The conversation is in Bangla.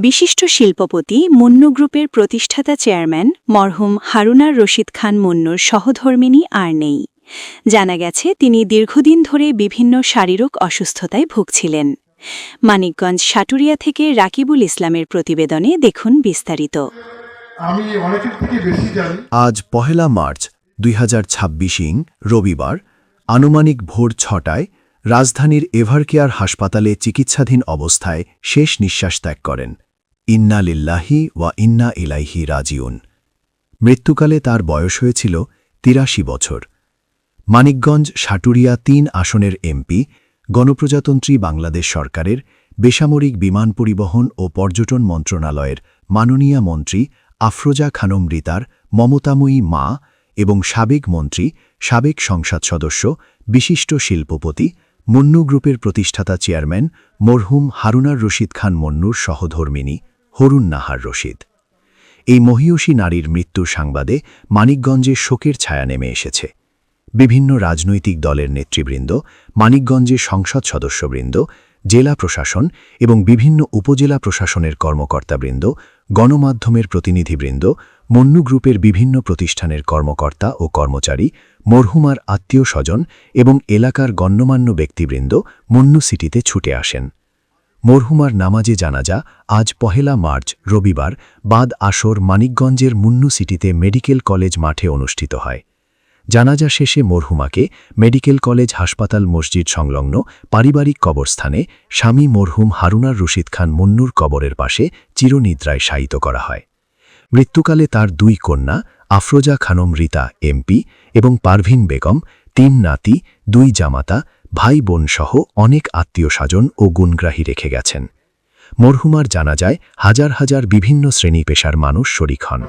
বিশিষ্ট শিল্পপতি মুন্নু গ্রুপের প্রতিষ্ঠাতা চেয়ারম্যান মরহুম হারুনার রশিদ খান মুন্নুর সহধর্মিণী আর নেই। জানা গেছে তিনি দীর্ঘদিন ধরে বিভিন্ন শারীরিক অসুস্থতায় ভুগছিলেন। মানিকগঞ্জ সাটুরিয়া থেকে রাকিবুল ইসলামের প্রতিবেদনে দেখুন বিস্তারিত। আজ ১ মার্চ ২০২৬ রবিবার আনুমানিক ভোর ৬টায় রাজধানীর এভারকেয়ার হাসপাতালে চিকিৎসাধীন অবস্থায় শেষ নিঃশ্বাস ত্যাগ করেন। ইন্না লিল্লাহি ওয়া ইন্না ইলাইহি রাজিউন। মৃত্যুকালে তার বয়স হয়েছিল ৮৩ বছর। মানিকগঞ্জ সাটুরিয়া ৩ আসনের এমপি, গণপ্রজাতন্ত্রী বাংলাদেশ সরকারের বেসামরিক বিমান পরিবহন ও পর্যটন মন্ত্রণালয়ের মাননীয় মন্ত্রী আফরোজা খানম রিতার মমতাময়ী মা এবং সাবেক মন্ত্রী, সাবেক সংসদ সদস্য, বিশিষ্ট শিল্পপতি, মুন্নু গ্রুপের প্রতিষ্ঠাতা চেয়ারম্যান মরহুম হারুনার রশিদ খান মুন্নুর সহধর্মিণী হরুন নাহার রশিদ। এই মহিয়সী নারীর মৃত্যুর সংবাদে মানিকগঞ্জে শোকের ছায়া নেমে এসেছে। বিভিন্ন রাজনৈতিক দলের নেতৃবৃন্দ, মানিকগঞ্জের সংসদ সদস্যবৃন্দ, জেলা প্রশাসন এবং বিভিন্ন উপজেলা প্রশাসনের কর্মকর্তাবৃন্দ, গণমাধ্যমের প্রতিনিধিবৃন্দ, মুন্নু গ্রুপের বিভিন্ন প্রতিষ্ঠানের কর্মকর্তা ও কর্মচারী, মরহুমার আত্মীয় স্বজন এবং এলাকার গণ্যমান্য ব্যক্তিবৃন্দ মুন্নু সিটিতে ছুটে আসেন। মরহুমার নামাজে জানাজা আজ ১ মার্চ রবিবার বাদ আসর মানিকগঞ্জের মুন্নু সিটিতে মেডিকেল কলেজ মাঠে অনুষ্ঠিত হয়। জানাজা শেষে মরহুমাকে মেডিকেল কলেজ হাসপাতাল মসজিদ সংলগ্ন পারিবারিক কবরস্থানে স্বামী মরহুম হারুনার রশিদ খান মুন্নুর কবরের পাশে চিরনিদ্রায় শায়িত করা হয়। মৃত্যুকালে তার ২ কন্যা আফরোজা খানম রিতা এমপি এবং পারভিন বেগম, ৩ নাতি, ২ জামাতা, ভাই বোন সহ অনেক আত্মীয় স্বজন ও গুণগ্রাহী রেখে গেছেন। মরহুমার জানাজায় হাজার হাজার বিভিন্ন শ্রেণী পেশার মানুষ শরিক হন।